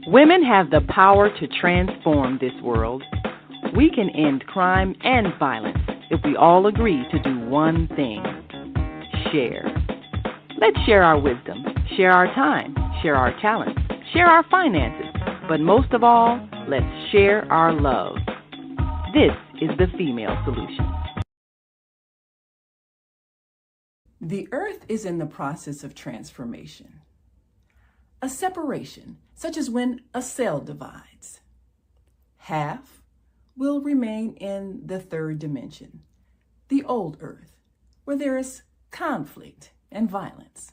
Women have the power to transform this world. We can end crime and violence if we all agree to do one thing: share. Let's share our wisdom, share our time, share our talents, share our finances, but most of all, let's share our love. This is the Female Solution. The earth is in the process of transformation. A separation, such as when a cell divides. Half will remain in the third dimension, the old earth, where there is conflict and violence.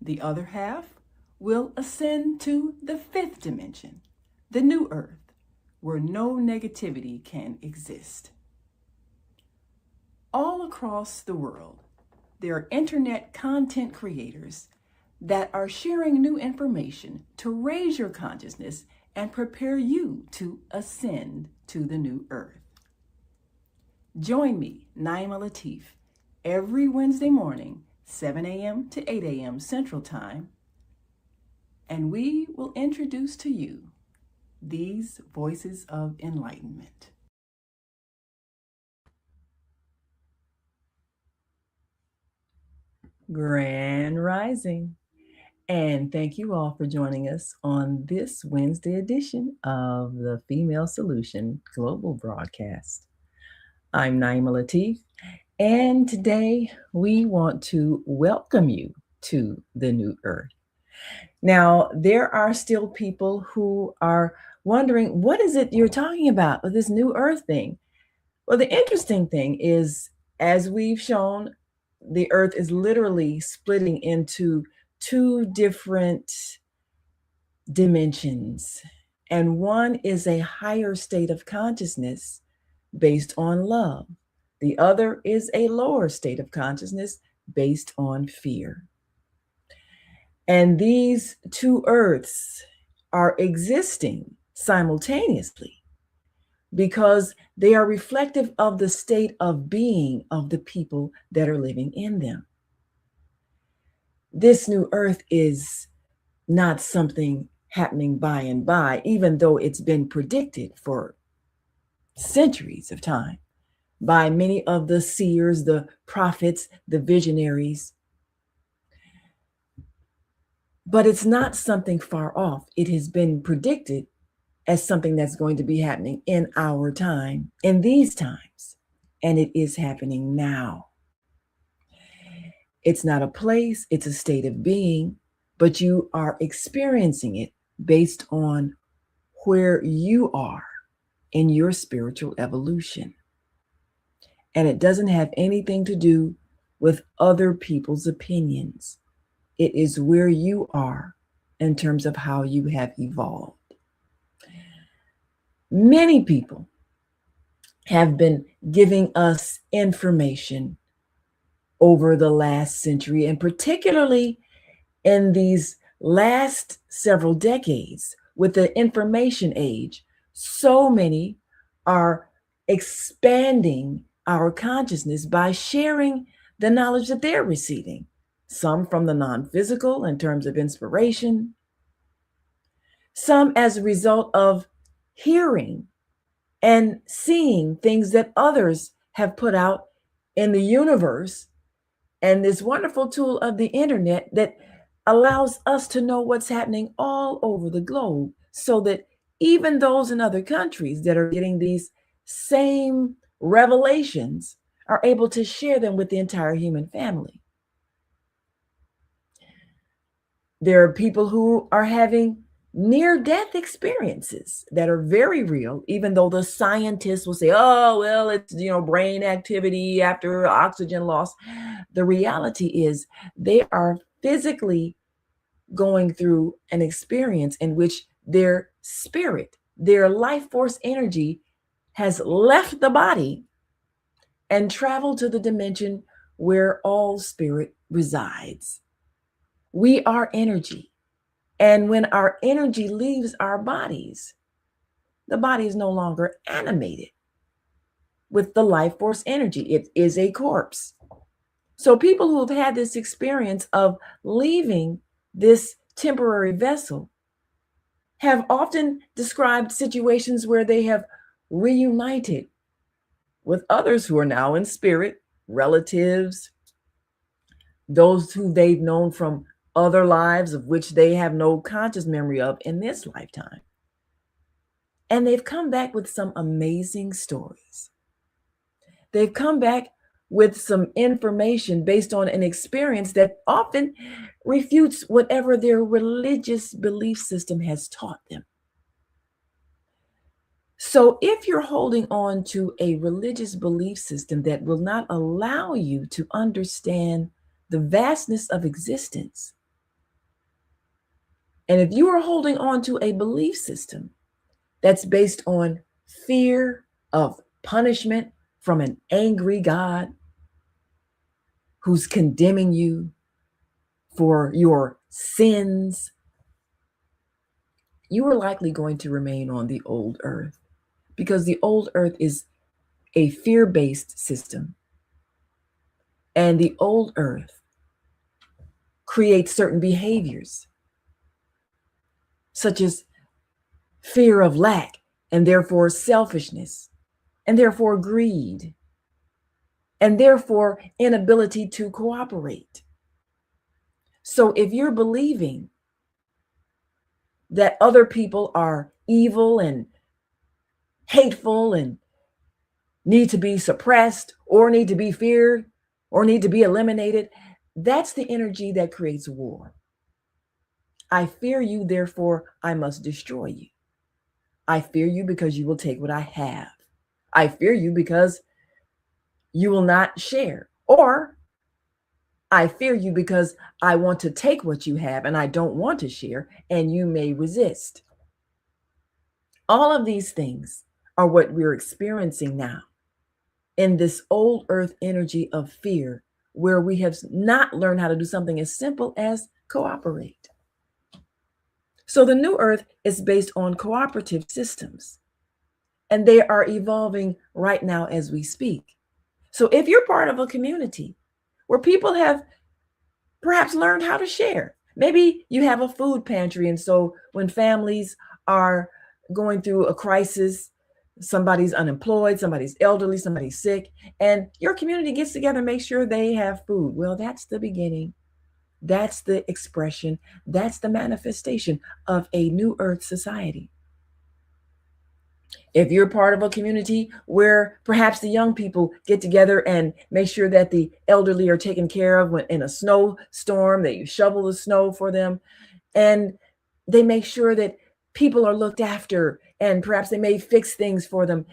The other half will ascend to the fifth dimension, the new earth, where no negativity can exist. All across the world, there are internet content creators that are sharing new information to raise your consciousness and prepare you to ascend to the new earth. Join me, Naimah, every Wednesday morning, 7 a.m. to 8 a.m. Central Time, and we will introduce to you these voices of enlightenment. Grand Rising. And thank you all for joining us on this Wednesday edition of the Female Solution Global Broadcast. I'm Naimah, and today we want to welcome you to the new earth. Now, there are still people who are wondering, what is it you're talking about with this new earth thing? Well, the interesting thing is, as we've shown, the earth is literally splitting into two different dimensions. And one is a higher state of consciousness based on love. The other is a lower state of consciousness based on fear. And these two earths are existing simultaneously because they are reflective of the state of being of the people that are living in them. This new earth is not something happening by and by, even though it's been predicted for centuries of time by many of the seers, the prophets, the visionaries. But it's not something far off. It has been predicted as something that's going to be happening in our time, in these times, and it is happening now. It's not a place, it's a state of being, but you are experiencing it based on where you are in your spiritual evolution. And it doesn't have anything to do with other people's opinions. It is where you are in terms of how you have evolved. Many people have been giving us information over the last century, and particularly in these last several decades with the information age. So many are expanding our consciousness by sharing the knowledge that they're receiving, some from the non-physical in terms of inspiration, some as a result of hearing and seeing things that others have put out in the universe, and this wonderful tool of the internet that allows us to know what's happening all over the globe, so that even those in other countries that are getting these same revelations are able to share them with the entire human family. There are people who are having near-death experiences that are very real, even though the scientists will say, oh, well, it's, brain activity after oxygen loss. The reality is they are physically going through an experience in which their spirit, their life force energy has left the body and traveled to the dimension where all spirit resides. We are energy. And when our energy leaves our bodies, the body is no longer animated with the life force energy. It is a corpse. So people who have had this experience of leaving this temporary vessel have often described situations where they have reunited with others who are now in spirit, relatives, those who they've known from other lives of which they have no conscious memory of in this lifetime. And they've come back with some amazing stories. They've come back with some information based on an experience that often refutes whatever their religious belief system has taught them. So if you're holding on to a religious belief system that will not allow you to understand the vastness of existence, and if you are holding on to a belief system that's based on fear of punishment from an angry God who's condemning you for your sins, you are likely going to remain on the old earth, because the old earth is a fear-based system. And the old earth creates certain behaviors, such as fear of lack, and therefore selfishness, and therefore greed, and therefore inability to cooperate. So if you're believing that other people are evil and hateful and need to be suppressed or need to be feared or need to be eliminated, that's the energy that creates war. I fear you, therefore I must destroy you. I fear you because you will take what I have. I fear you because you will not share. Or I fear you because I want to take what you have and I don't want to share, and you may resist. All of these things are what we're experiencing now in this old earth energy of fear, where we have not learned how to do something as simple as cooperate. So the new earth is based on cooperative systems, and they are evolving right now as we speak. So if you're part of a community where people have perhaps learned how to share, maybe you have a food pantry, and so when families are going through a crisis, somebody's unemployed, somebody's elderly, somebody's sick, and your community gets together and makes sure they have food. Well, that's the beginning. That's the expression. That's the manifestation of a new earth society. If you're part of a community where perhaps the young people get together and make sure that the elderly are taken care of when in a snowstorm, they shovel the snow for them, and they make sure that people are looked after, and perhaps they may fix things for them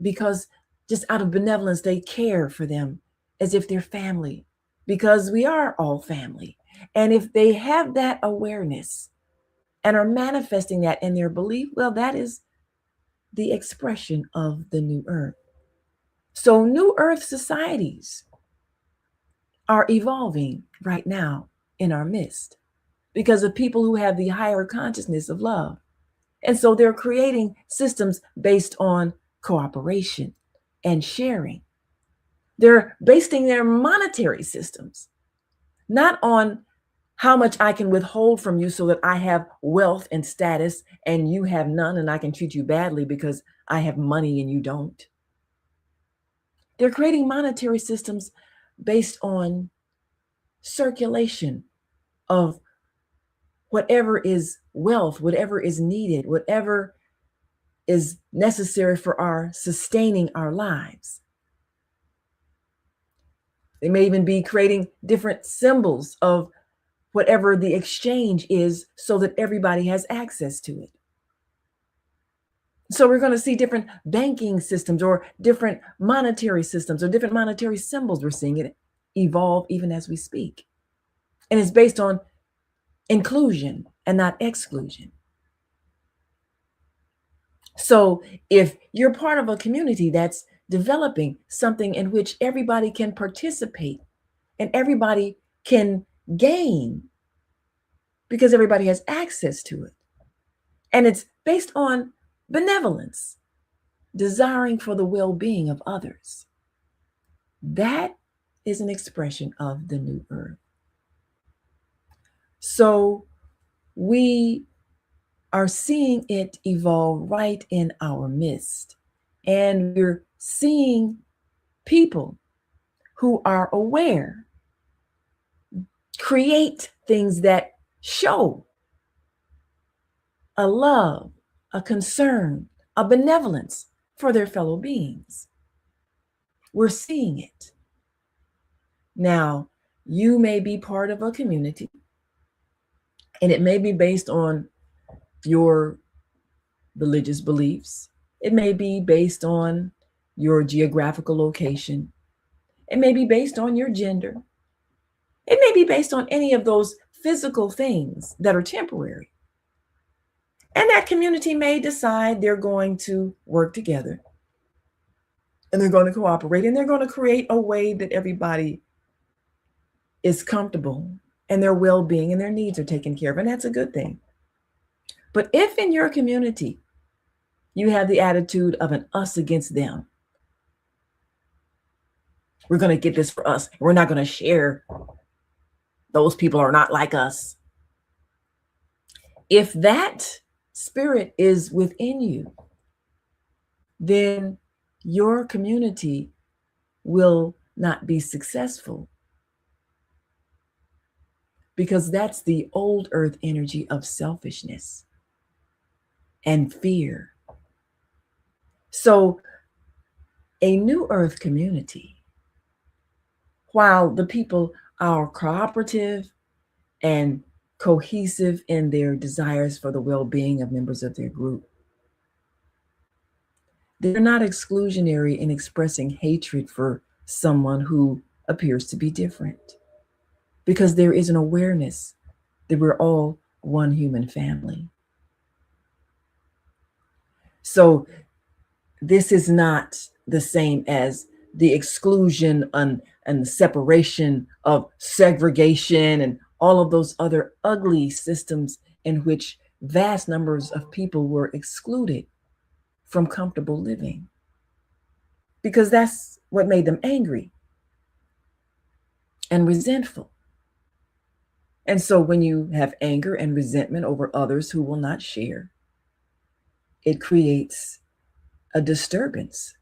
because just out of benevolence, they care for them as if they're family, because we are all family. And if they have that awareness and are manifesting that in their belief, well, that is the expression of the new earth. So new earth societies are evolving right now in our midst because of people who have the higher consciousness of love. And so they're creating systems based on cooperation and sharing. They're basing their monetary systems not on how much I can withhold from you so that I have wealth and status and you have none, and I can treat you badly because I have money and you don't. They're creating monetary systems based on circulation of whatever is wealth, whatever is needed, whatever is necessary for our sustaining our lives. They may even be creating different symbols of whatever the exchange is so that everybody has access to it. So we're going to see different banking systems or different monetary systems or different monetary symbols. We're seeing it evolve even as we speak. And it's based on inclusion and not exclusion. So if you're part of a community that's developing something in which everybody can participate and everybody can gain because everybody has access to it, and it's based on benevolence, desiring for the well-being of others, that is an expression of the new earth. So we are seeing it evolve right in our midst. And we're seeing people who are aware create things that show a love, a concern, a benevolence for their fellow beings. We're seeing it. Now, you may be part of a community, and it may be based on your religious beliefs. It may be based on your geographical location. It may be based on your gender. It may be based on any of those physical things that are temporary. And that community may decide they're going to work together and they're going to cooperate and they're going to create a way that everybody is comfortable and their well-being and their needs are taken care of. And that's a good thing. But if in your community you have the attitude of an us against them, we're going to get this for us. We're not going to share. Those people are not like us. If that spirit is within you, then your community will not be successful, because that's the old earth energy of selfishness and fear. So a new earth community, while the people are cooperative and cohesive in their desires for the well-being of members of their group, they're not exclusionary in expressing hatred for someone who appears to be different, because there is an awareness that we're all one human family. So this is not the same as the exclusion and the separation of segregation and all of those other ugly systems in which vast numbers of people were excluded from comfortable living, because that's what made them angry and resentful. And so when you have anger and resentment over others who will not share, it creates a disturbance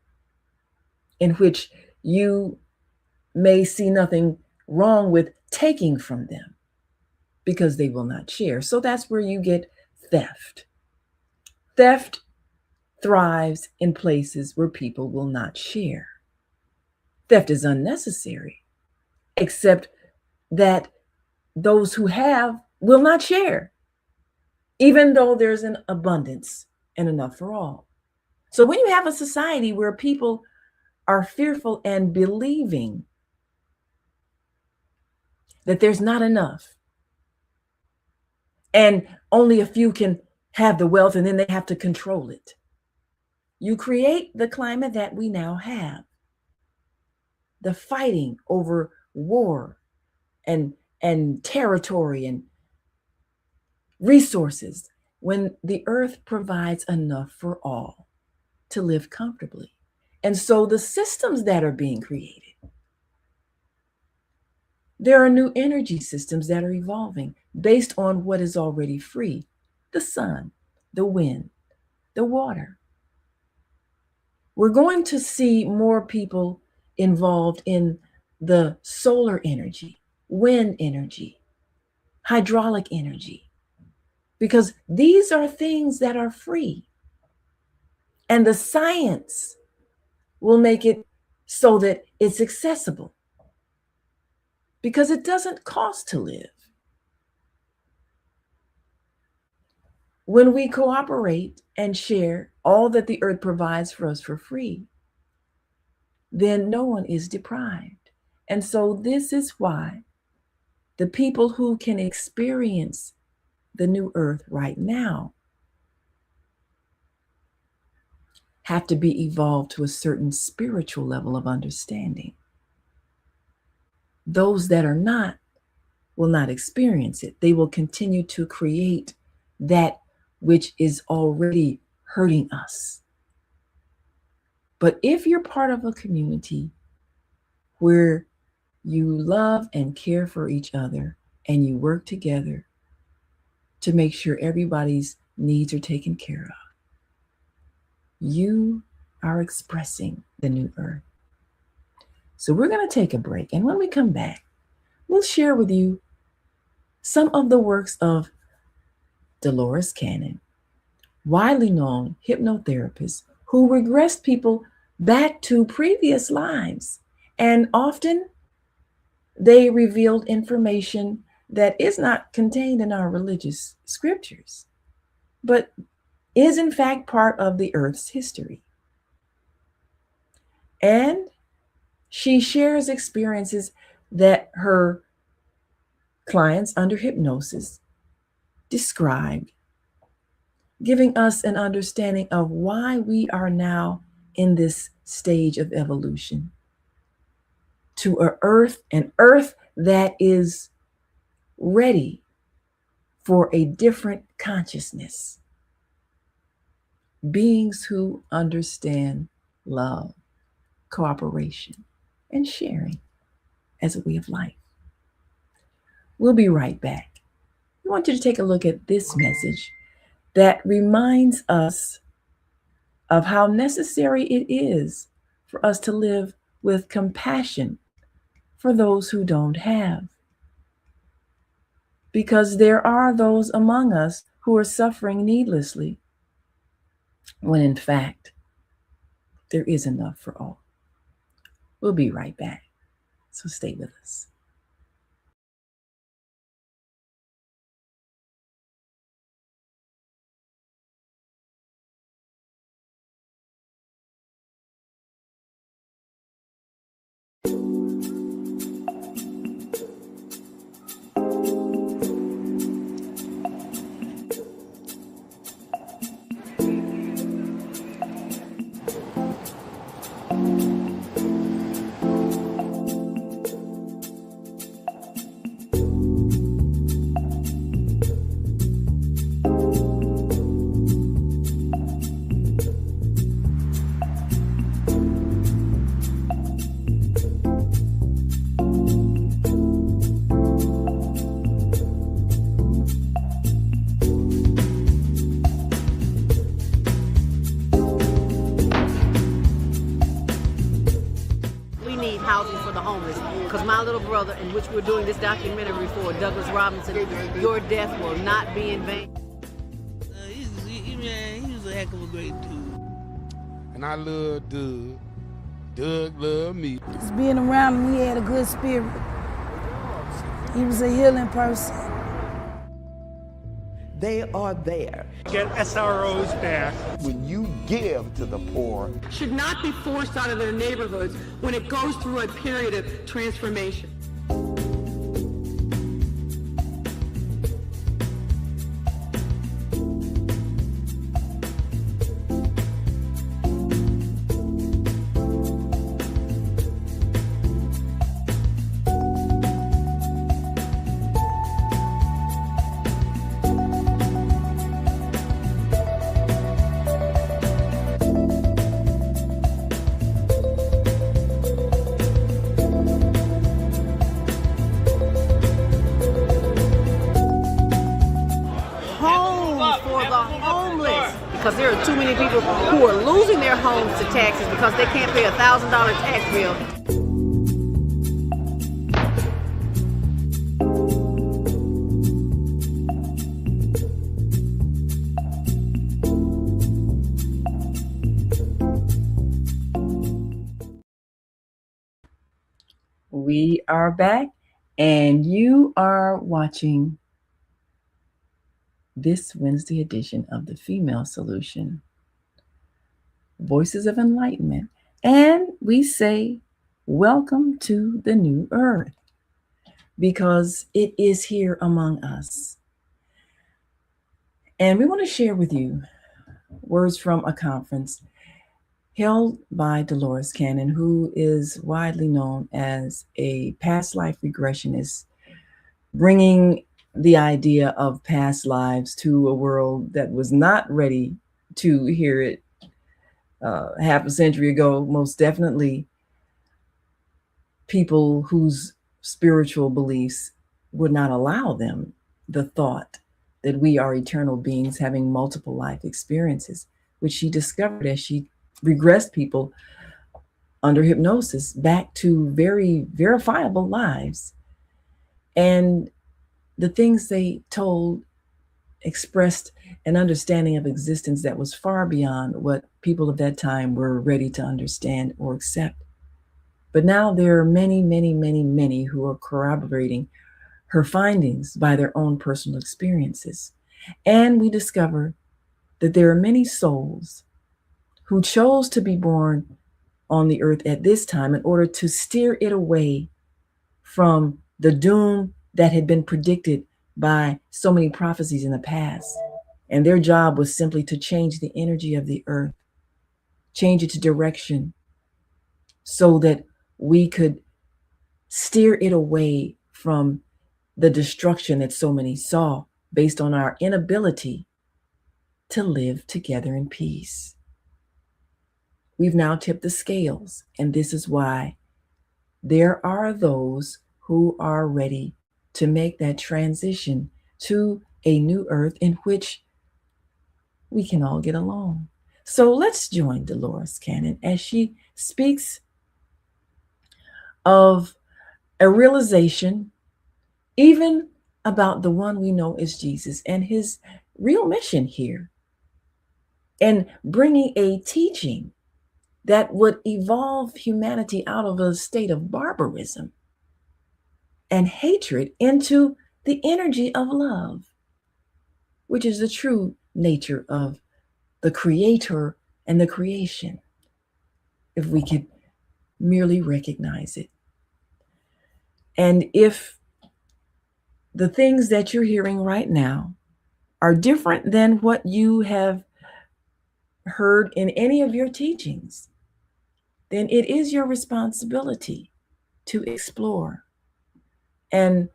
in which you may see nothing wrong with taking from them because they will not share. So that's where you get theft. Theft thrives in places where people will not share. Theft is unnecessary, except that those who have will not share, even though there's an abundance and enough for all. So when you have a society where people are fearful and believing that there's not enough and only a few can have the wealth and then they have to control it, you create the climate that we now have. The fighting over war and territory and resources, when the earth provides enough for all to live comfortably. And so the systems that are being created, there are new energy systems that are evolving based on what is already free: the sun, the wind, the water. We're going to see more people involved in the solar energy, wind energy, hydraulic energy, because these are things that are free. And the science will make it so that it's accessible, because it doesn't cost to live. When we cooperate and share all that the earth provides for us for free, then no one is deprived. And so this is why the people who can experience the new earth right now have to be evolved to a certain spiritual level of understanding. Those that are not will not experience it. They will continue to create that which is already hurting us. But if you're part of a community where you love and care for each other and you work together, to make sure everybody's needs are taken care of. You are expressing the new earth. So we're going to take a break. And when we come back, we'll share with you some of the works of Dolores Cannon, widely known hypnotherapist who regressed people back to previous lives. And often they revealed information that is not contained in our religious scriptures, but is in fact part of the earth's history. And she shares experiences that her clients under hypnosis described, giving us an understanding of why we are now in this stage of evolution to an earth that is ready for a different consciousness. Beings who understand love, cooperation, and sharing as a way of life. We'll be right back. I want you to take a look at this message that reminds us of how necessary it is for us to live with compassion for those who don't have. Because there are those among us who are suffering needlessly, when in fact, there is enough for all. We'll be right back. So stay with us. Brother, in which we're doing this documentary for Douglas Robinson, your death will not be in vain. He was a heck of a great dude. And I love Doug. Doug loved me. Just being around him, he had a good spirit. He was a healing person. They are there. Get SROs back. When you give to the poor, should not be forced out of their neighborhoods when it goes through a period of transformation. Because there are too many people who are losing their homes to taxes because they can't pay a $1,000 tax bill. We are back, and you are watching this Wednesday edition of the Female Solution, Voices of Enlightenment. And we say, welcome to the new earth, because it is here among us. And we want to share with you words from a conference held by Dolores Cannon, who is widely known as a past life regressionist, bringing the idea of past lives to a world that was not ready to hear it half a century ago. Most definitely people whose spiritual beliefs would not allow them the thought that we are eternal beings having multiple life experiences, which she discovered as she regressed people under hypnosis back to very verifiable lives. And the things they told expressed an understanding of existence that was far beyond what people of that time were ready to understand or accept. But now there are many, many, many, many who are corroborating her findings by their own personal experiences. And we discover that there are many souls who chose to be born on the earth at this time in order to steer it away from the doom that had been predicted by so many prophecies in the past. And their job was simply to change the energy of the earth, change its direction so that we could steer it away from the destruction that so many saw based on our inability to live together in peace. We've now tipped the scales, and this is why there are those who are ready to make that transition to a new earth in which we can all get along. So let's join Dolores Cannon as she speaks of a realization, even about the one we know as Jesus and his real mission here, and bringing a teaching that would evolve humanity out of a state of barbarism and hatred into the energy of love, which is the true nature of the creator and the creation, if we could merely recognize it. And if the things that you're hearing right now are different than what you have heard in any of your teachings, then it is your responsibility to explore and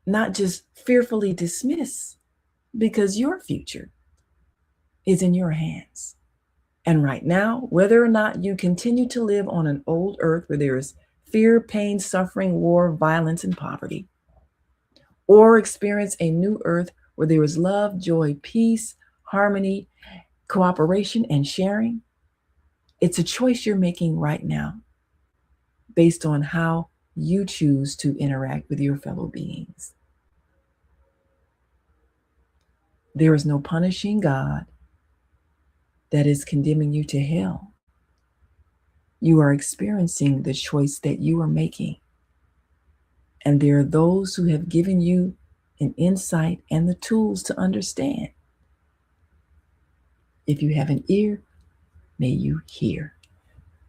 not just fearfully dismiss, because your future is in your hands. And right now, whether or not you continue to live on an old earth where there is fear, pain, suffering, war, violence, and poverty, or experience a new earth where there is love, joy, peace, harmony, cooperation, and sharing, it's a choice you're making right now based on how you choose to interact with your fellow beings. There is no punishing God that is condemning you to hell. You are experiencing the choice that you are making. And there are those who have given you an insight and the tools to understand. If you have an ear, may you hear.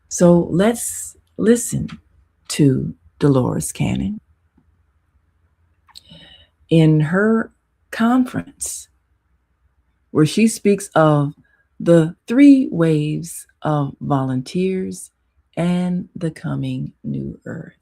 So let's listen to Dolores Cannon in her conference, where she speaks of the 3 waves of volunteers and the coming new earth.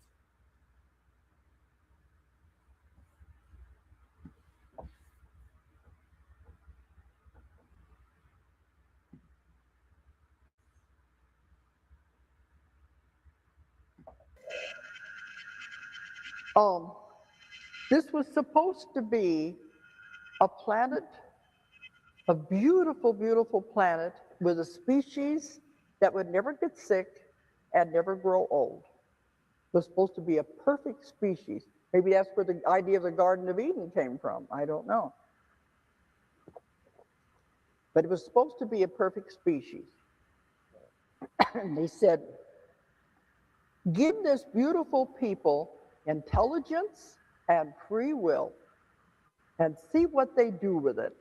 This was supposed to be a planet, a beautiful, beautiful planet with a species that would never get sick and never grow old. It was supposed to be a perfect species. Maybe that's where the idea of the Garden of Eden came from. I don't know. But it was supposed to be a perfect species. And they said, give this beautiful people intelligence and free will and see what they do with it.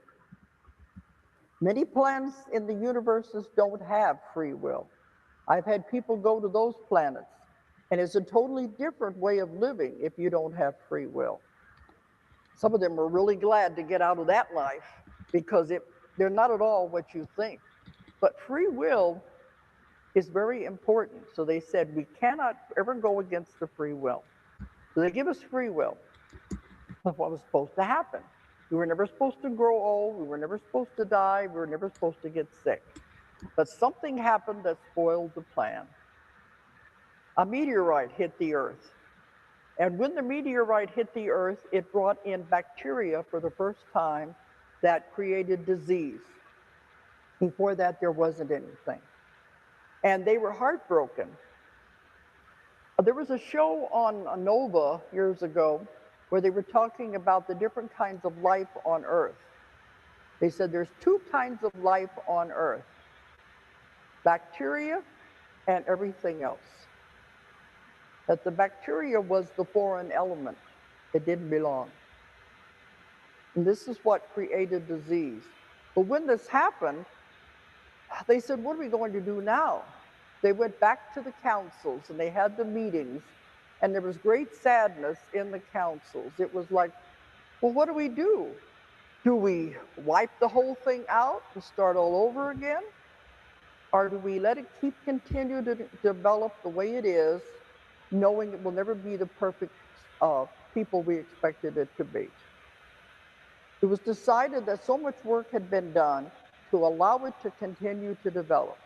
Many planets in the universes don't have free will. I've had people go to those planets, and it's a totally different way of living if you don't have free will. Some of them are really glad to get out of that life because they're not at all what you think. But free will is very important. So they said we cannot ever go against the free will. So they give us free will. That's what was supposed to happen. We were never supposed to grow old. We were never supposed to die. We were never supposed to get sick. But something happened that spoiled the plan. A meteorite hit the Earth. And when the meteorite hit the Earth, it brought in bacteria for the first time that created disease. Before that, there wasn't anything. And they were heartbroken. There was a show on Nova years ago where they were talking about the different kinds of life on Earth. They said there's two kinds of life on Earth: bacteria and everything else. That the bacteria was the foreign element. It didn't belong. And this is what created disease. But when this happened, they said, what are we going to do now? They went back to the councils and they had the meetings, and there was great sadness in the councils. It was like, well, what do we do? Do we wipe the whole thing out and start all over again? Or do we let it continue to develop the way it is, knowing it will never be the perfect people we expected it to be? It was decided that so much work had been done to allow it to continue to develop,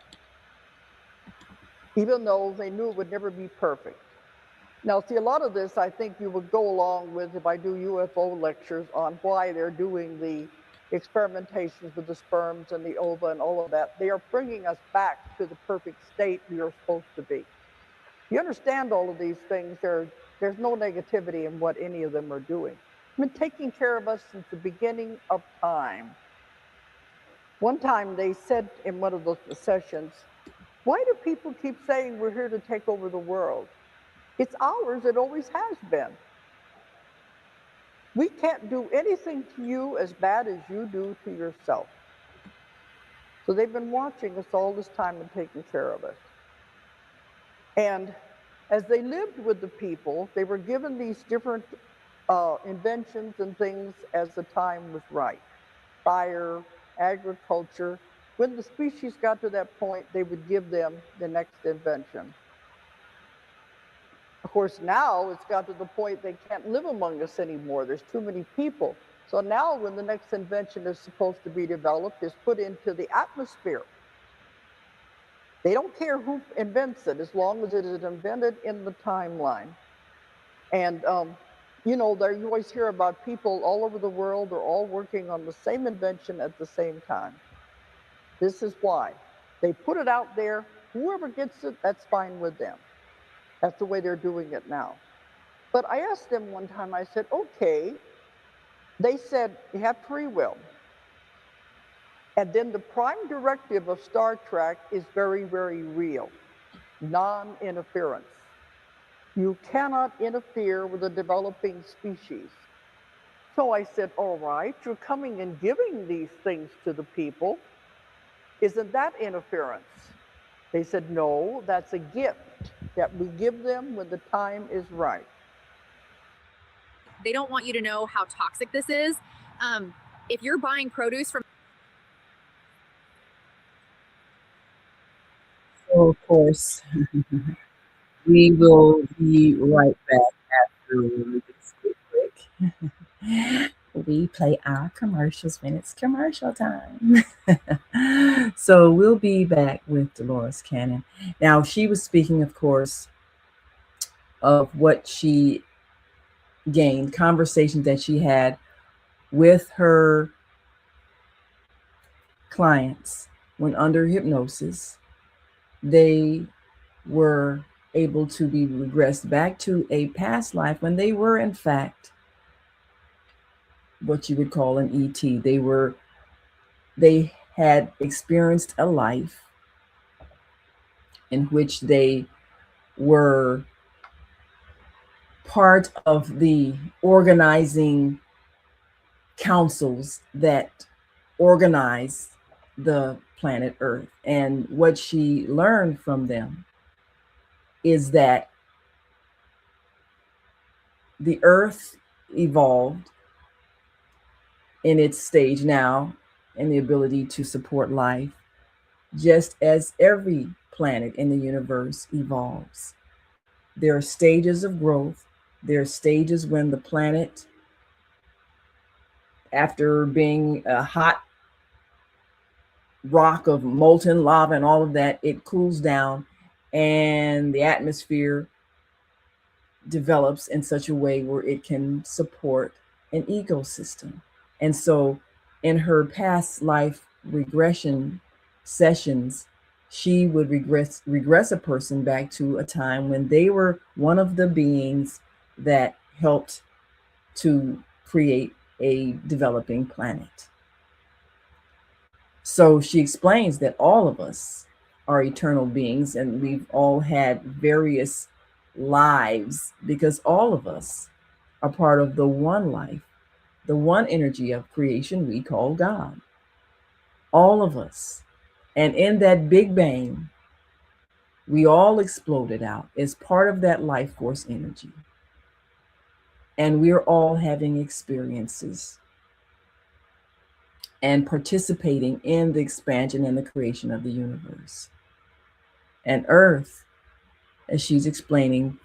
even though they knew it would never be perfect. Now, see, a lot of this, I think you would go along with if I do UFO lectures on why they're doing the experimentations with the sperms and the ova and all of that. They are bringing us back to the perfect state we are supposed to be. You understand all of these things. There's no negativity in what any of them are doing. They've been taking care of us since the beginning of time. One time they said in one of those sessions, why do people keep saying we're here to take over the world? It's ours, it always has been. We can't do anything to you as bad as you do to yourself. So they've been watching us all this time and taking care of us. And as they lived with the people, they were given these different inventions and things as the time was right. Fire, agriculture. When the species got to that point, they would give them the next invention. Of course, now it's got to the point they can't live among us anymore. There's too many people. So now when the next invention is supposed to be developed, it's put into the atmosphere. They don't care who invents it, as long as it is invented in the timeline. And, you know, you always hear about people all over the world are all working on the same invention at the same time. This is why. They put it out there. Whoever gets it, that's fine with them. That's the way they're doing it now. But I asked them one time, I said, okay. They said, you have free will. And then the prime directive of Star Trek is very, very real. Non-interference. You cannot interfere with a developing species. So I said, all right, you're coming and giving these things to the people. Isn't that interference? They said, no, that's a gift that we give them when the time is right. They don't want you to know how toxic this is. If you're buying produce from... So, of course, we will be right back after this quick. We play our commercials when it's commercial time. So we'll be back with Dolores Cannon. Now, she was speaking, of course, of what she gained, conversations that she had with her clients when under hypnosis. They were able to be regressed back to a past life when they were, in fact, what you would call an ET. They had experienced a life in which they were part of the organizing councils that organize the planet Earth. And what she learned from them is that the Earth evolved in its stage now and the ability to support life, just as every planet in the universe evolves. There are stages of growth. There are stages when the planet, after being a hot rock of molten lava and all of that, it cools down and the atmosphere develops in such a way where it can support an ecosystem. And so in her past life regression sessions, she would regress a person back to a time when they were one of the beings that helped to create a developing planet. So she explains that all of us are eternal beings and we've all had various lives because all of us are part of the one life, the one energy of creation we call God. All of us. And in that Big Bang, we all exploded out as part of that life force energy. And we're all having experiences and participating in the expansion and the creation of the universe. And Earth, as she's explaining,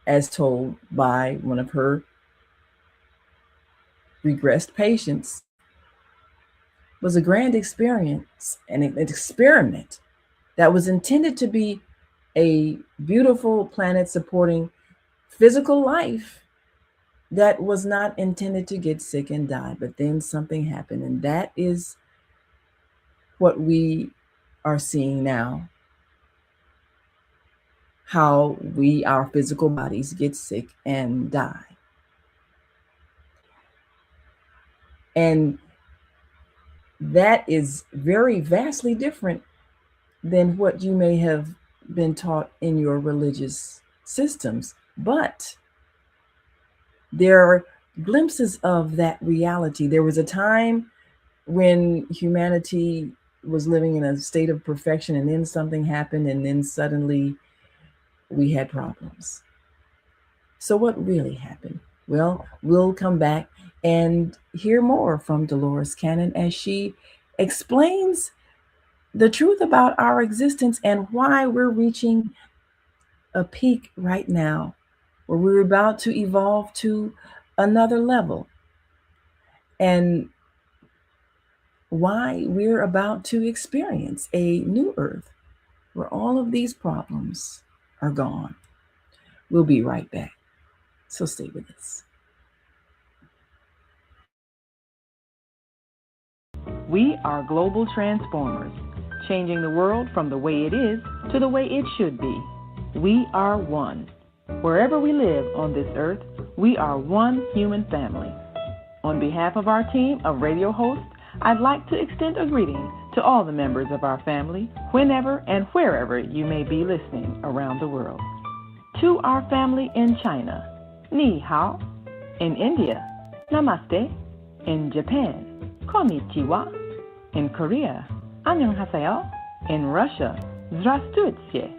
as told by one of her regressed patients, was a grand experience and an experiment that was intended to be a beautiful planet supporting physical life that was not intended to get sick and die. But then something happened, and that is what we are seeing now. How our physical bodies get sick and die. And that is very vastly different than what you may have been taught in your religious systems. But there are glimpses of that reality. There was a time when humanity was living in a state of perfection, and then something happened, and then suddenly we had problems. So what really happened? Well, we'll come back and hear more from Dolores Cannon as she explains the truth about our existence and why we're reaching a peak right now, where we're about to evolve to another level, and why we're about to experience a new Earth where all of these problems are gone. We'll be right back. So stay with us. We are global transformers, changing the world from the way it is to the way it should be. We are one. Wherever we live on this earth, we are one human family. On behalf of our team of radio hosts, I'd like to extend a greeting to all the members of our family, whenever and wherever you may be listening around the world. To our family in China, Ni Hao. In India, Namaste. In Japan, Konnichiwa. In Korea, Annyeonghaseyo. In Russia, Здравствуйте.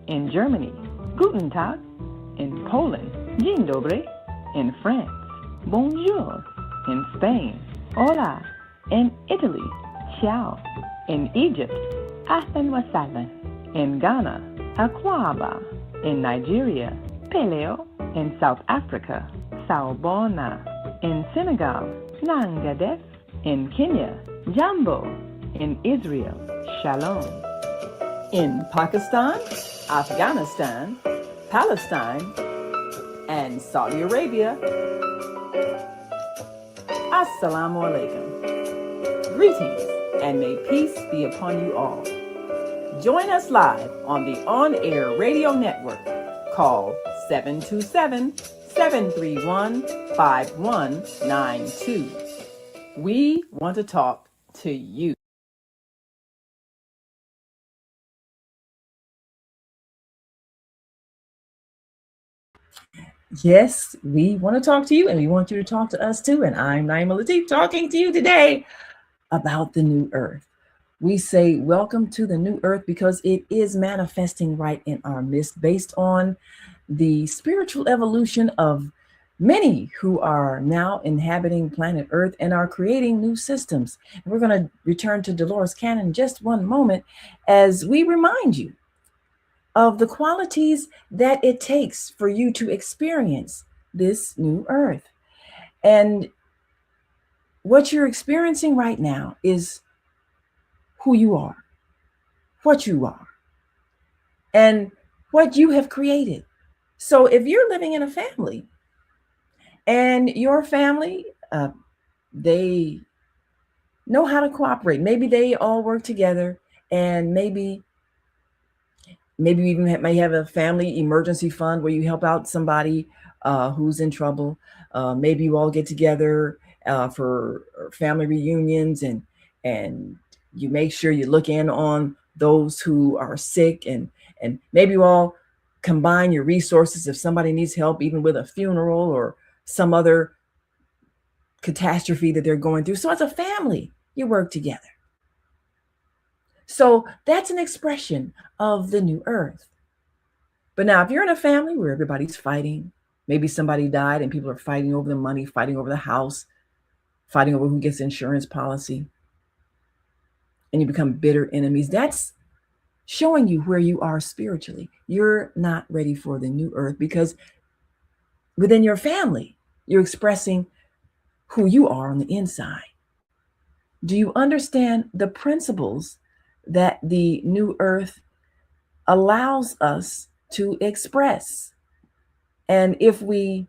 In Germany, Guten Tag. In Poland, Dzień dobry. In France, Bonjour. In Spain, Hola. In Italy, Ciao. In Egypt, Ahlan wa sahlan. In Ghana, Akwaba. In Nigeria, Peleo. In South Africa, Sawubona. In Senegal, Nangadef. In Kenya, Jambo. In Israel, Shalom. In Pakistan, Afghanistan, Palestine, and Saudi Arabia, Assalamu alaikum. Greetings, and may peace be upon you all. Join us live on the on-air radio network called 727-731-5192. We want to talk to you. Yes, we want to talk to you, and we want you to talk to us too. And I'm Naimah Latif, talking to you today about the new earth. We say welcome to the new earth because it is manifesting right in our midst based on the spiritual evolution of many who are now inhabiting planet Earth and are creating new systems. And we're going to return to Dolores Cannon in just one moment as we remind you of the qualities that it takes for you to experience this new earth. And what you're experiencing right now is who you are, what you are, and what you have created. So if you're living in a family and your family, they know how to cooperate. Maybe they all work together, and maybe you even may have a family emergency fund where you help out somebody who's in trouble. Maybe you all get together for family reunions, and you make sure you look in on those who are sick, and maybe you all combine your resources if somebody needs help, even with a funeral or some other catastrophe that they're going through. So as a family, you work together. So that's an expression of the new earth. But now, if you're in a family where everybody's fighting, maybe somebody died and people are fighting over the money, fighting over the house, fighting over who gets insurance policy, and you become bitter enemies, that's showing you where you are spiritually. You're not ready for the new earth, because within your family, you're expressing who you are on the inside. Do you understand the principles that the new earth allows us to express? And if we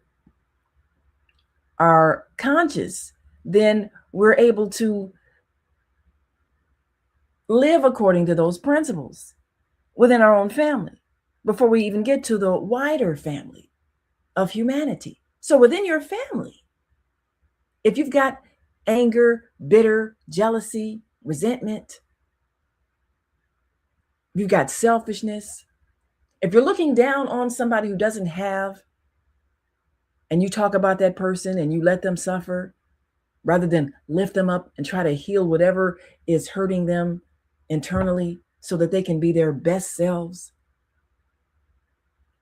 are conscious, then we're able to live according to those principles within our own family before we even get to the wider family of humanity. So within your family, if you've got anger, bitter, jealousy, resentment, you've got selfishness, if you're looking down on somebody who doesn't have, and you talk about that person and you let them suffer, rather than lift them up and try to heal whatever is hurting them internally so that they can be their best selves,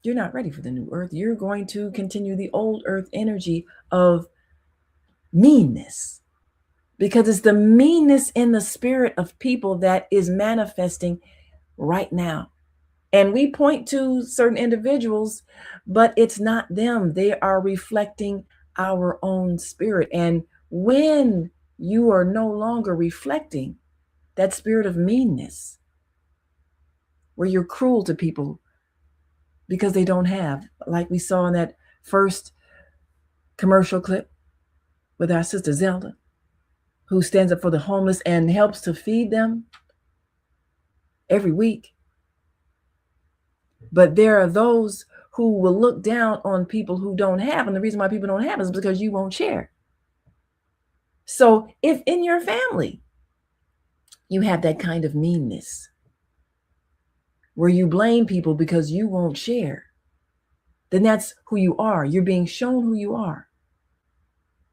you're not ready for the new earth. You're going to continue the old earth energy of meanness, because it's the meanness in the spirit of people that is manifesting right now. And we point to certain individuals, but it's not them. They are reflecting our own spirit. And when you are no longer reflecting that spirit of meanness, where you're cruel to people because they don't have, like we saw in that first commercial clip with our sister Zelda, who stands up for the homeless and helps to feed them every week. But there are those who will look down on people who don't have. And the reason why people don't have is because you won't share. So if in your family you have that kind of meanness where you blame people because you won't share, then that's who you are. You're being shown who you are.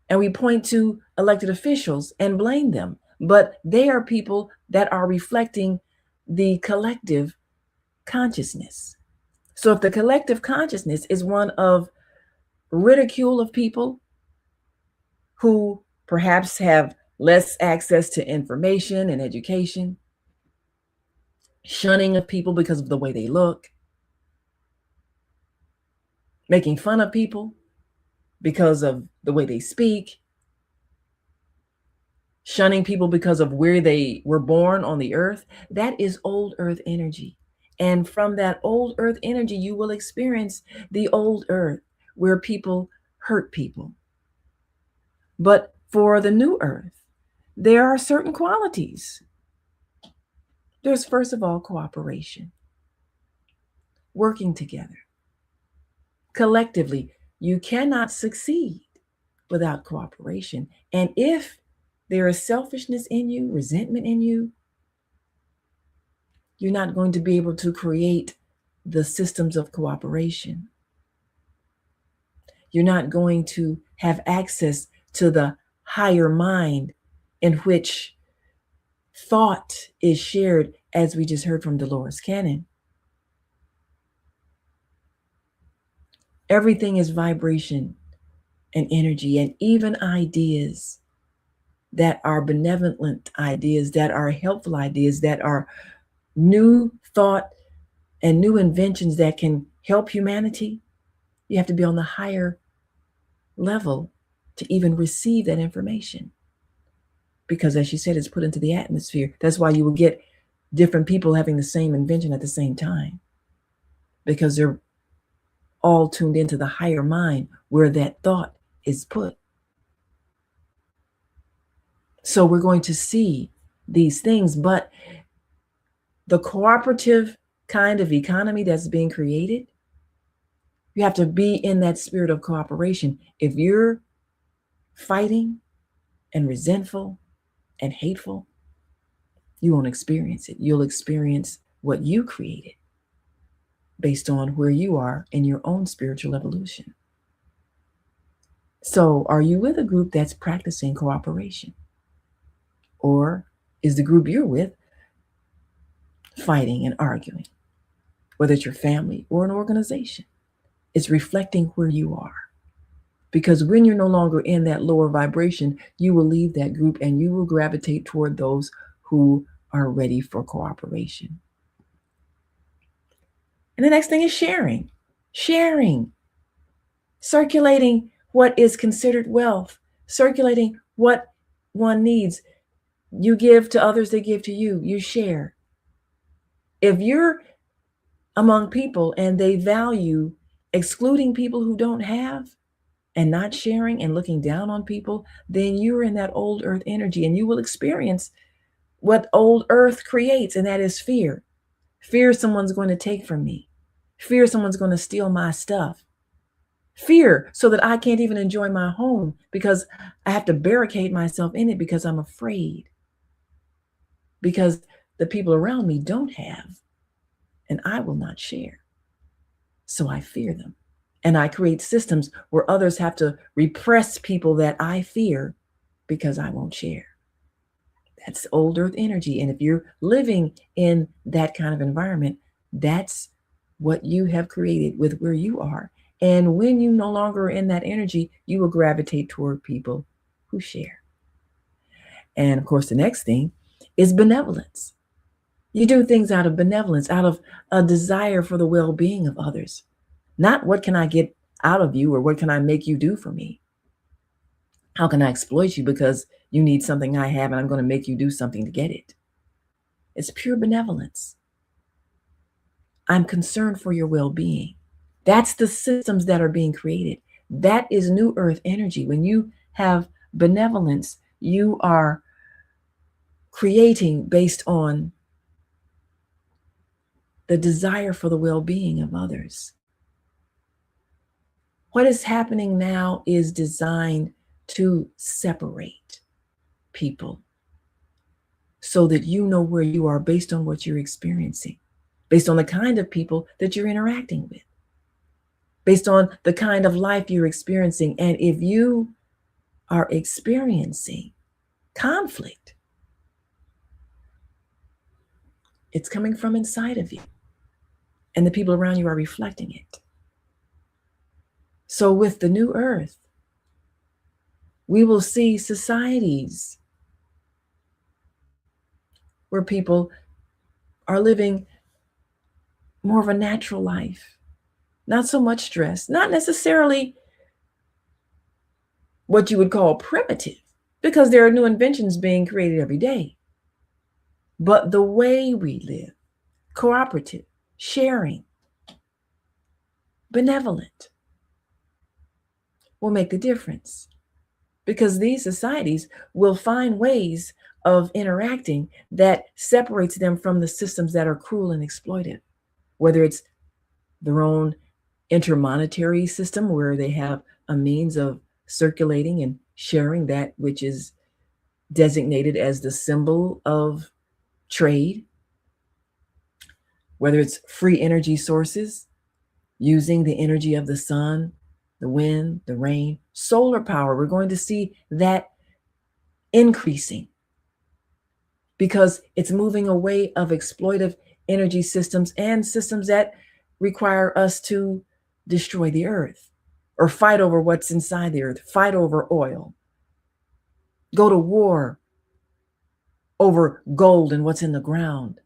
And we point to elected officials and blame them. But they are people that are reflecting the collective consciousness. So if the collective consciousness is one of ridicule of people who perhaps have less access to information and education, shunning of people because of the way they look, making fun of people because of the way they speak, shunning people because of where they were born on the earth, that is old earth energy. And from that old earth energy, you will experience the old earth where people hurt people. But for the new earth, there are certain qualities. There's, first of all, cooperation, working together. Collectively, you cannot succeed without cooperation. And if there is selfishness in you, resentment in you, you're not going to be able to create the systems of cooperation. You're not going to have access to the higher mind in which thought is shared, as we just heard from Dolores Cannon. Everything is vibration and energy, and even ideas that are benevolent ideas, that are helpful ideas, that are new thought and new inventions that can help humanity. You have to be on the higher level to even receive that information. Because as she said, it's put into the atmosphere. That's why you will get different people having the same invention at the same time, because they're all tuned into the higher mind where that thought is put. So we're going to see these things, but the cooperative kind of economy that's being created, you have to be in that spirit of cooperation. If you're fighting and resentful and hateful, you won't experience it. You'll experience what you created based on where you are in your own spiritual evolution. So are you with a group that's practicing cooperation? Or is the group you're with fighting and arguing? Whether it's your family or an organization, it's reflecting where you are. Because when you're no longer in that lower vibration, you will leave that group and you will gravitate toward those who are ready for cooperation. And the next thing is sharing. Sharing. Circulating what is considered wealth. Circulating what one needs. You give to others, they give to you. You share. If you're among people and they value excluding people who don't have and not sharing and looking down on people, then you're in that old earth energy and you will experience what old earth creates, and that is fear. Fear someone's going to take from me. Fear someone's going to steal my stuff. Fear so that I can't even enjoy my home because I have to barricade myself in it because I'm afraid. Because the people around me don't have, and I will not share. So I fear them. And I create systems where others have to repress people that I fear because I won't share. That's old earth energy. And if you're living in that kind of environment, that's what you have created with where you are. And when you no longer are in that energy, you will gravitate toward people who share. And of course, the next thing is benevolence. You do things out of benevolence, out of a desire for the well-being of others. Not what can I get out of you or what can I make you do for me? How can I exploit you because you need something I have and I'm going to make you do something to get it? It's pure benevolence. I'm concerned for your well-being. That's the systems that are being created. That is new earth energy. When you have benevolence, you are creating based on the desire for the well-being of others. What is happening now is designed to separate people so that you know where you are based on what you're experiencing, based on the kind of people that you're interacting with, based on the kind of life you're experiencing. And if you are experiencing conflict, it's coming from inside of you, and the people around you are reflecting it. So with the new earth, we will see societies where people are living more of a natural life, not so much stress, not necessarily what you would call primitive, because there are new inventions being created every day. But the way we live, cooperative, sharing, benevolent, will make the difference. Because these societies will find ways of interacting that separates them from the systems that are cruel and exploitive, whether it's their own intermonetary system where they have a means of circulating and sharing that which is designated as the symbol of trade, whether it's free energy sources, using the energy of the sun, the wind, the rain, solar power. We're going to see that increasing because it's moving away of exploitive energy systems and systems that require us to destroy the earth or fight over what's inside the earth, fight over oil, go to war over gold and what's in the ground.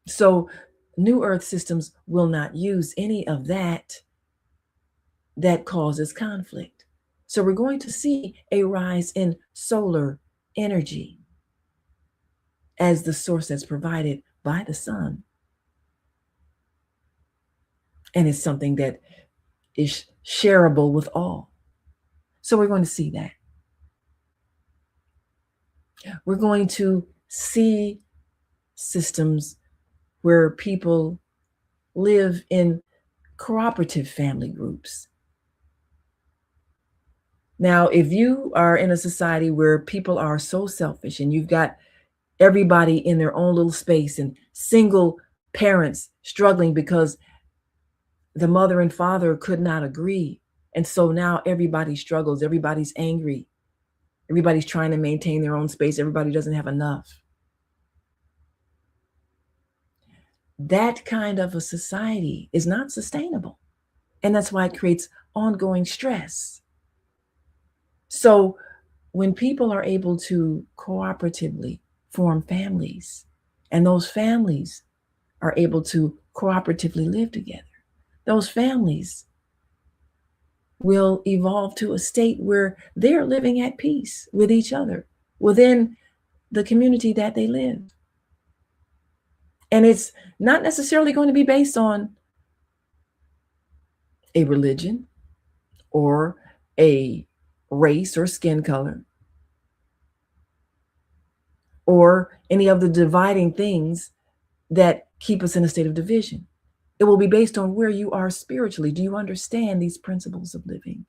So new earth systems will not use any of that causes conflict. So we're going to see a rise in solar energy as the source that's provided by the sun. And it's something that is shareable with all. So we're going to see that. We're going to see systems where people live in cooperative family groups. Now, if you are in a society where people are so selfish and you've got everybody in their own little space and single parents struggling because the mother and father could not agree, and so now everybody struggles, everybody's angry, everybody's trying to maintain their own space, everybody doesn't have enough. That kind of a society is not sustainable. And that's why it creates ongoing stress. So when people are able to cooperatively form families, and those families are able to cooperatively live together, those families will evolve to a state where they're living at peace with each other within the community that they live. And it's not necessarily going to be based on a religion or a race or skin color or any of the dividing things that keep us in a state of division. It will be based on where you are spiritually. Do you understand these principles of living?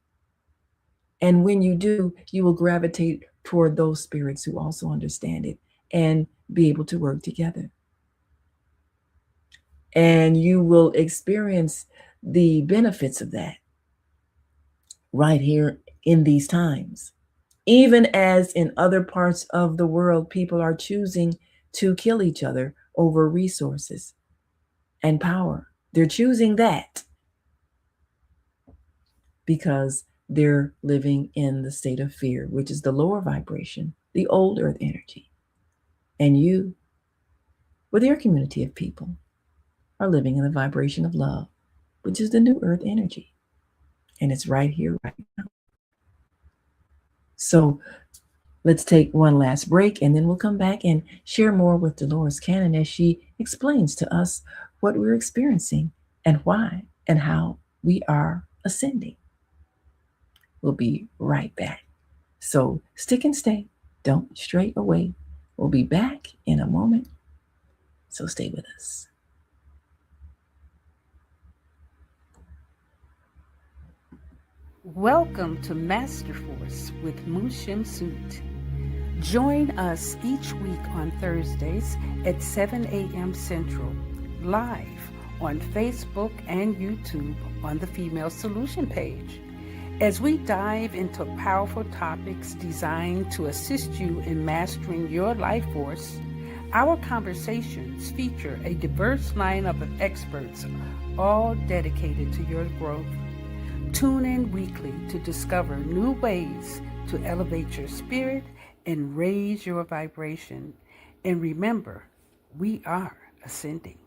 And when you do, you will gravitate toward those spirits who also understand it and be able to work together. And you will experience the benefits of that right here in these times. Even as in other parts of the world, people are choosing to kill each other over resources and power. They're choosing that because they're living in the state of fear, which is the lower vibration, the old earth energy. And you, with your community of people, are living in the vibration of love, which is the new earth energy. And it's right here, right now. So let's take one last break, and then we'll come back and share more with Dolores Cannon as she explains to us what we're experiencing and why and how we are ascending. We'll be right back. So stick and stay. Don't stray away. We'll be back in a moment. So stay with us. Welcome to Master Force with Mushim Suit. Join us each week on Thursdays at 7 a.m. Central, live on Facebook and YouTube on the Female Solution page, as we dive into powerful topics designed to assist you in mastering your life force. Our conversations feature a diverse lineup of experts, all dedicated to your growth. Tune in weekly to discover new ways to elevate your spirit and raise your vibration. And remember, we are ascending.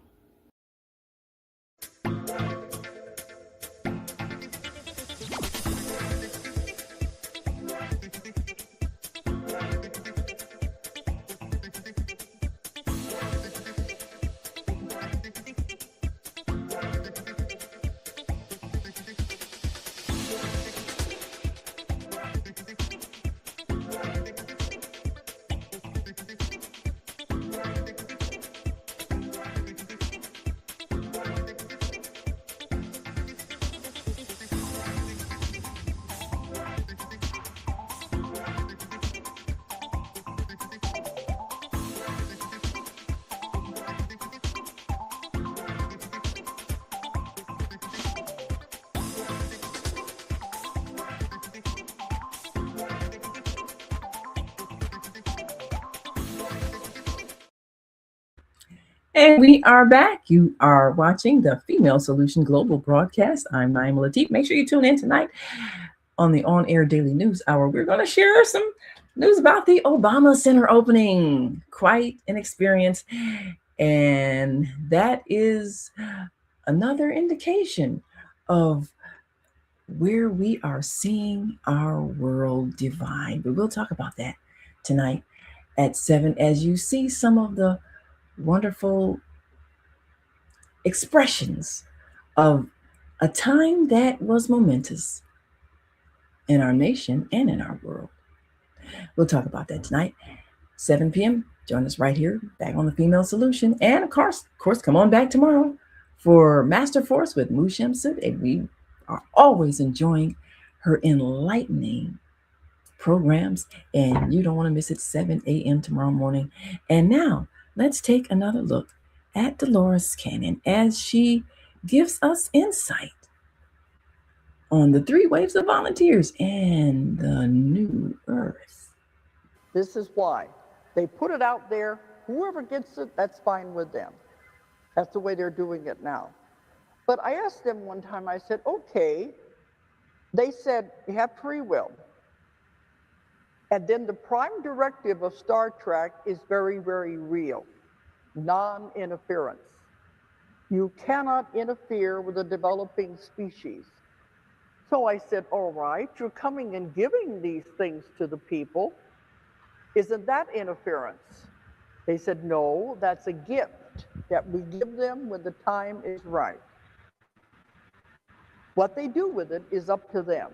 And we are back. You are watching the Female Solution Global broadcast. I'm Naimah Latif. Make sure you tune in tonight on the On-Air Daily News Hour. We're going to share some news about the Obama Center opening. Quite an experience. And that is another indication of where we are seeing our world divide. But we'll talk about that tonight at 7 as you see some of the wonderful expressions of a time that was momentous in our nation and in our world. We'll talk about that tonight. 7 p.m. Join us right here, back on the Female Solution. And of course, come on back tomorrow for Master Force with Mushem Sud. And we are always enjoying her enlightening programs, and you don't want to miss it. 7 a.m. tomorrow morning. And now let's take another look at Dolores Cannon as she gives us insight on the 3 waves of volunteers and the new earth. This is why. They put it out there. Whoever gets it, that's fine with them. That's the way they're doing it now. But I asked them one time, I said, okay. They said, you have free will. And then the prime directive of Star Trek is very, very real. Non-interference. You cannot interfere with a developing species. So I said, all right, you're coming and giving these things to the people. Isn't that interference? They said, no, that's a gift that we give them when the time is right. What they do with it is up to them.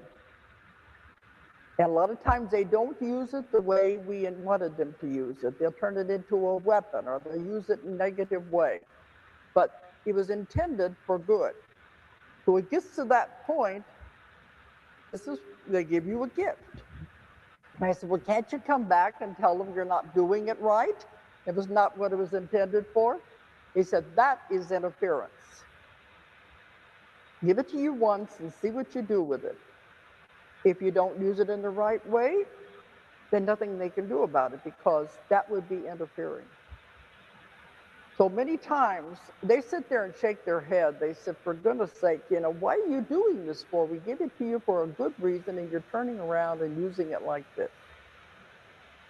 And a lot of times they don't use it the way we wanted them to use it. They'll turn it into a weapon, or they'll use it in a negative way. But it was intended for good. So it gets to that point, they give you a gift. And I said, well, can't you come back and tell them you're not doing it right? It was not what it was intended for. He said, that is interference. Give it to you once and see what you do with it. If you don't use it in the right way, then nothing they can do about it, because that would be interfering. So many times they sit there and shake their head. They said, for goodness sake, why are you doing this for? We give it to you for a good reason, and you're turning around and using it like this.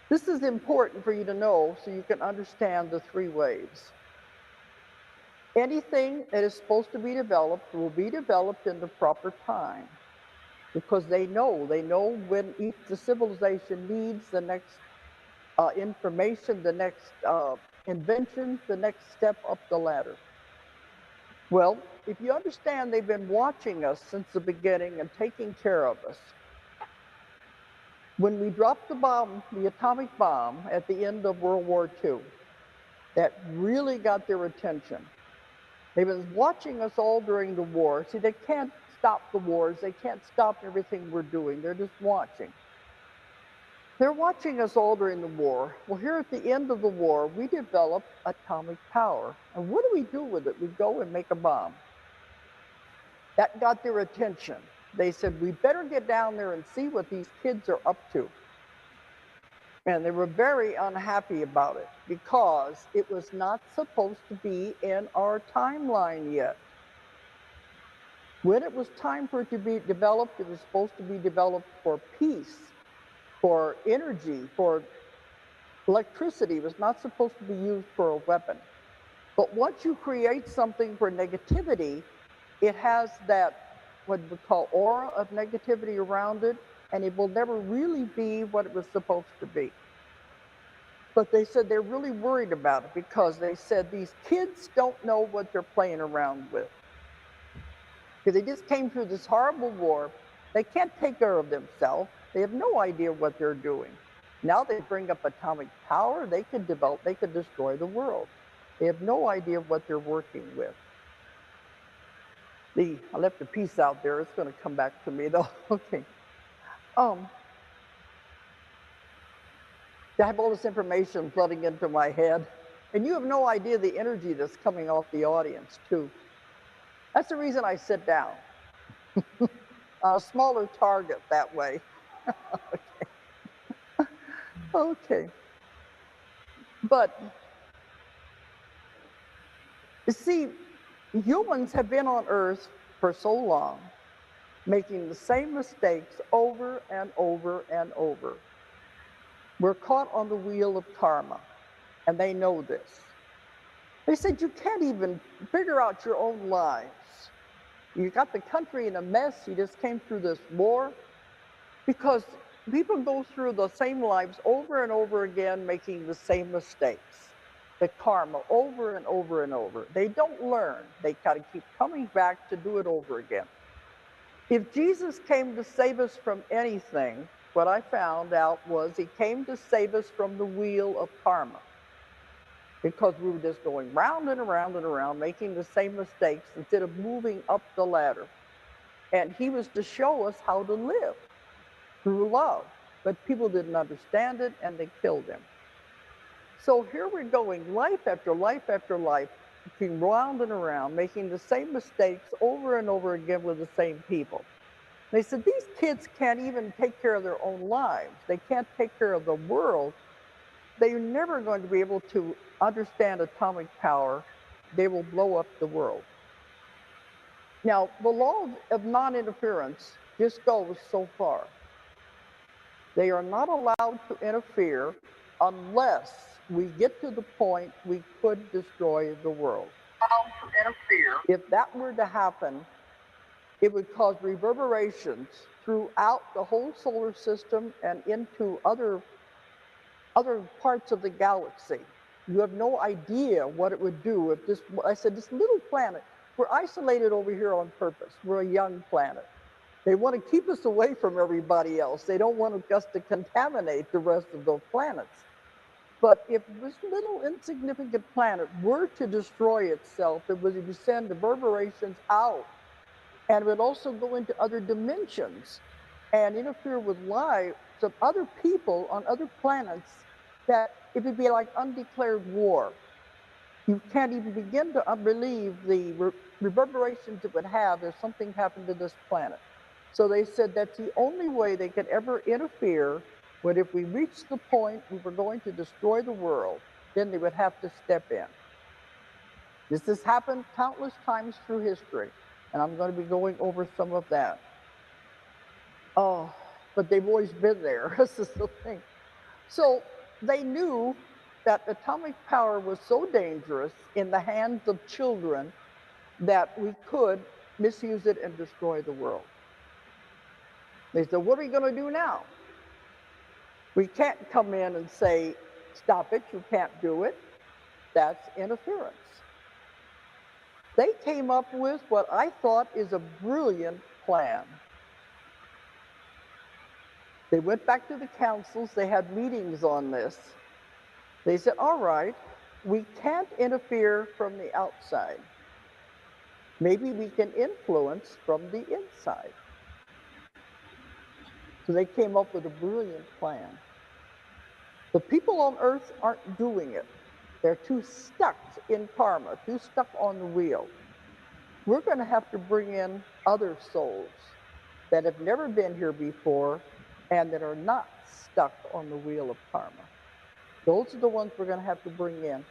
This is important for you to know so you can understand the 3 waves. Anything that is supposed to be developed will be developed in the proper time, because they know when the civilization needs the next information, the next invention, the next step up the ladder. Well, if you understand, they've been watching us since the beginning and taking care of us. When we dropped the bomb, the atomic bomb, at the end of World War II, that really got their attention. They've been watching us all during the war. See, they can't stop the wars. They can't stop everything we're doing. They're just watching. They're watching us all during the war. Well, here at the end of the war, we developed atomic power. And what do we do with it? We go and make a bomb. That got their attention. They said, we better get down there and see what these kids are up to. And they were very unhappy about it, because it was not supposed to be in our timeline yet. When it was time for it to be developed, it was supposed to be developed for peace, for energy, for electricity. It was not supposed to be used for a weapon. But once you create something for negativity, it has that, what we call aura of negativity around it, and it will never really be what it was supposed to be. But they said they're really worried about it, because they said these kids don't know what they're playing around with. Because they just came through this horrible war. They can't take care of themselves. They have no idea what they're doing. Now they bring up atomic power. They could destroy the world. They have no idea what they're working with. I left a piece out there. It's going to come back to me, though. Okay. I have all this information flooding into my head, and you have no idea the energy that's coming off the audience, too. That's the reason I sit down. A smaller target that way. Okay. Okay. But, you see, humans have been on Earth for so long, making the same mistakes over and over and over. We're caught on the wheel of karma, and they know this. They said, you can't even figure out your own lives. You got the country in a mess. You just came through this war. Because people go through the same lives over and over again, making the same mistakes. The karma over and over and over. They don't learn. They got to keep coming back to do it over again. If Jesus came to save us from anything, what I found out was he came to save us from the wheel of karma, because we were just going round and around and around, making the same mistakes instead of moving up the ladder. And he was to show us how to live through love. But people didn't understand it, and they killed him. So here we're going, life after life after life, going round and around, making the same mistakes over and over again with the same people. They said, these kids can't even take care of their own lives. They can't take care of the world. They're never going to be able to understand atomic power. They will blow up the world. Now, the law of non-interference just goes so far. They are not allowed to interfere unless we get to the point we could destroy the world. If that were to happen, it would cause reverberations throughout the whole solar system and into other parts of the galaxy. You have no idea what it would do if this, I said, this little planet, we're isolated over here on purpose. We're a young planet. They want to keep us away from everybody else. They don't want us to contaminate the rest of those planets. But if this little insignificant planet were to destroy itself, it would send reverberations out, and it would also go into other dimensions and interfere with lives of other people on other planets, that it would be like undeclared war. You can't even begin to believe the reverberations it would have if something happened to this planet. So they said that's the only way they could ever interfere. But if we reached the point we were going to destroy the world, then they would have to step in. This has happened countless times through history, and I'm going to be going over some of that. Oh, but they've always been there. This is the thing. So they knew that atomic power was so dangerous in the hands of children that we could misuse it and destroy the world. They said, what are we going to do now? We can't come in and say, stop it, you can't do it. That's interference. They came up with what I thought is a brilliant plan. They went back to the councils, they had meetings on this. They said, all right, we can't interfere from the outside. Maybe we can influence from the inside. So they came up with a brilliant plan. The people on Earth aren't doing it. They're too stuck in karma, too stuck on the wheel. We're going to have to bring in other souls that have never been here before and that are not stuck on the wheel of karma. Those are the ones we're going to have to bring in.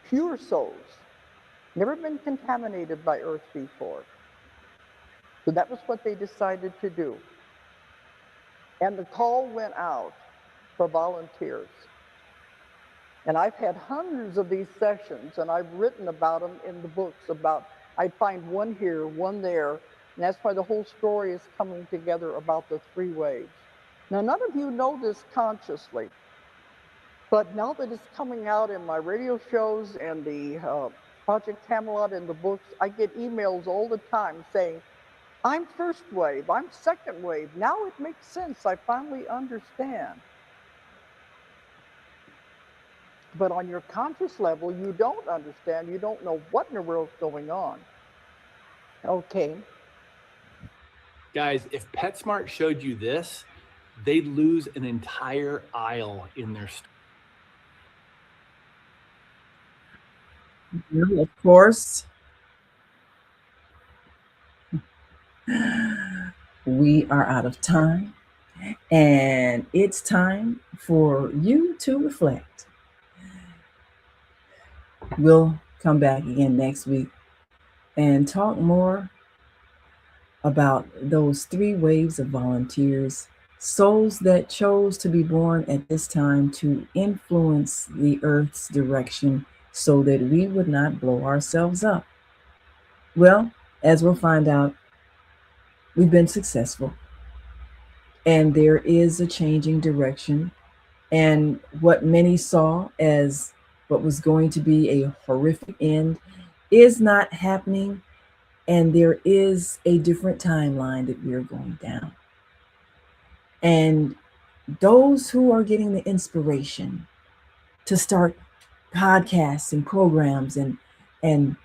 Pure souls, never been contaminated by Earth before. So that was what they decided to do. And the call went out for volunteers. And I've had hundreds of these sessions, and I've written about them in the books about, I'd find one here, one there, and that's why the whole story is coming together about the 3 waves. Now, none of you know this consciously, but now that it's coming out in my radio shows and the Project Camelot and the books, I get emails all the time saying, I'm first wave, I'm second wave. Now it makes sense, I finally understand. But on your conscious level, you don't understand, you don't know what in the world's going on. Okay. Guys, if PetSmart showed you this, they'd lose an entire aisle in their store. Of course, we are out of time, and it's time for you to reflect. We'll come back again next week and talk more about those 3 waves of volunteers, souls that chose to be born at this time to influence the Earth's direction so that we would not blow ourselves up. Well, as we'll find out, we've been successful, and there is a changing direction, and what many saw as what was going to be a horrific end is not happening, and there is a different timeline that we're going down. And those who are getting the inspiration to start podcasts and programs and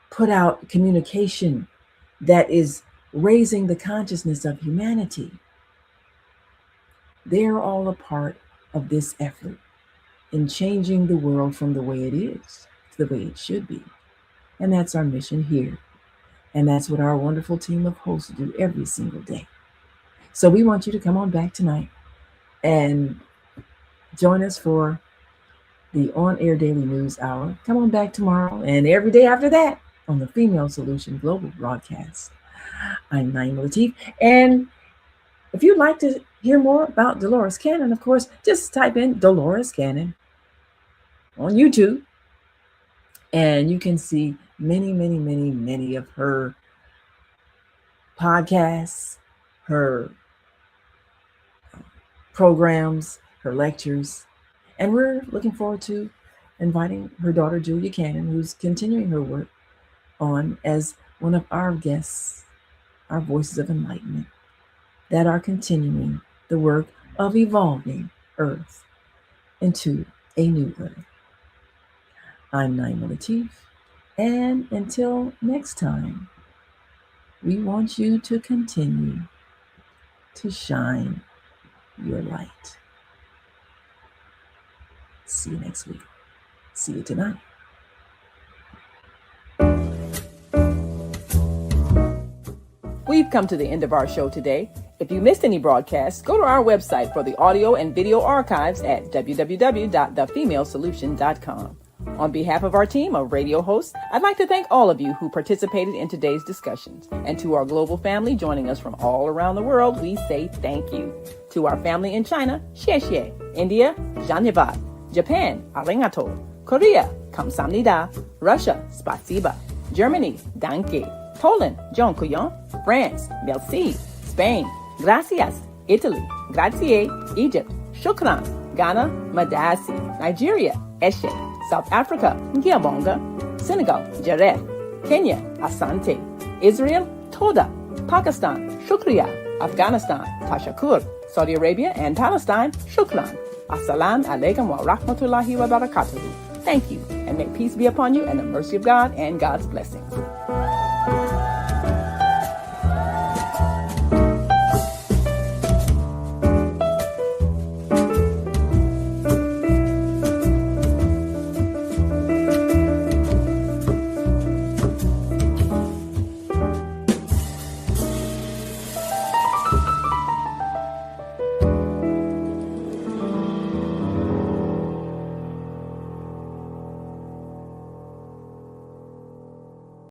put out communication that is raising the consciousness of humanity, they're all a part of this effort in changing the world from the way it is to the way it should be. And that's our mission here. And that's what our wonderful team of hosts do every single day. So we want you to come on back tonight and join us for the On-Air Daily News Hour. Come on back tomorrow and every day after that on the Female Solution Global Broadcast. I'm Naimah Latif. And if you'd like to hear more about Dolores Cannon, of course, just type in Dolores Cannon on YouTube. And you can see many of her podcasts, her programs, her lectures. And we're looking forward to inviting her daughter, Julia Cannon, who's continuing her work on as one of our guests, our voices of enlightenment, that are continuing the work of evolving Earth into a new Earth. I'm Naimah Latif, and until next time, we want you to continue to shine your light. See you next week. See you tonight. We've come to the end of our show today. If you missed any broadcasts, go to our website for the audio and video archives at www.thefemalesolution.com. On behalf of our team of radio hosts, I'd like to thank all of you who participated in today's discussions. And to our global family joining us from all around the world, we say thank you. To our family in China, xie xie. India, dhanyavad. Japan, arigato. Korea, kamsamnida. Russia, spasiba. Germany, danke. Poland, dziękuję. France, merci. Spain, gracias. Italy, grazie. Egypt, shukran. Ghana, madasi. Nigeria, eshe. South Africa, Ngiyabonga. Senegal, Jaref. Kenya, Asante. Israel, Toda. Pakistan, Shukriya. Afghanistan, Tashakur. Saudi Arabia and Palestine, Shukran. Assalamu alaikum wa rahmatullahi wa barakatuhu. Thank you, and may peace be upon you and the mercy of God and God's blessings.